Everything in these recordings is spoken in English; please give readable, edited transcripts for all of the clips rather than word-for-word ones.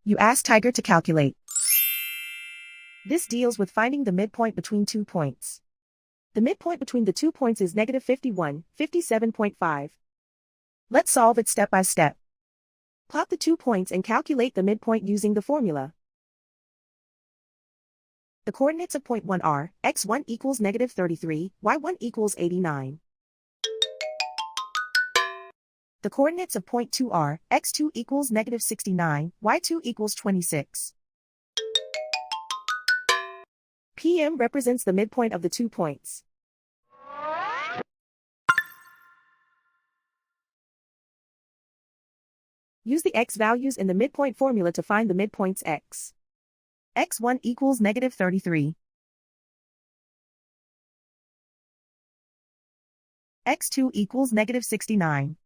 You ask Tiger to calculate. This deals with finding the midpoint between 2 points. The midpoint between the 2 points is negative 51, 57.5. Let's solve it step by step. Plot the 2 points and calculate the midpoint using the formula. The coordinates of point 1 are, x1 equals negative 33, y1 equals 89. The coordinates of point 2 are, x2 equals negative 69, y2 equals 26. PM represents the midpoint of the 2 points. Use the x values in the midpoint formula to find the midpoints x. x1 equals negative 33. x2 equals negative 69.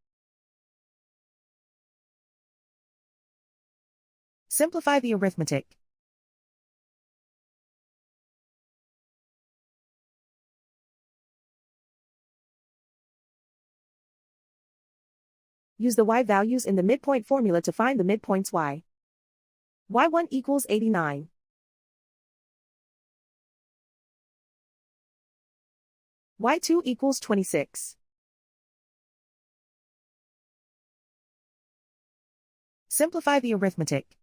Simplify the arithmetic. Use the y values in the midpoint formula to find the midpoints y. y1 equals 89. y2 equals 26. Simplify the arithmetic.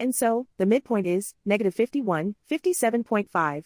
And so, the midpoint is negative 51, 57.5.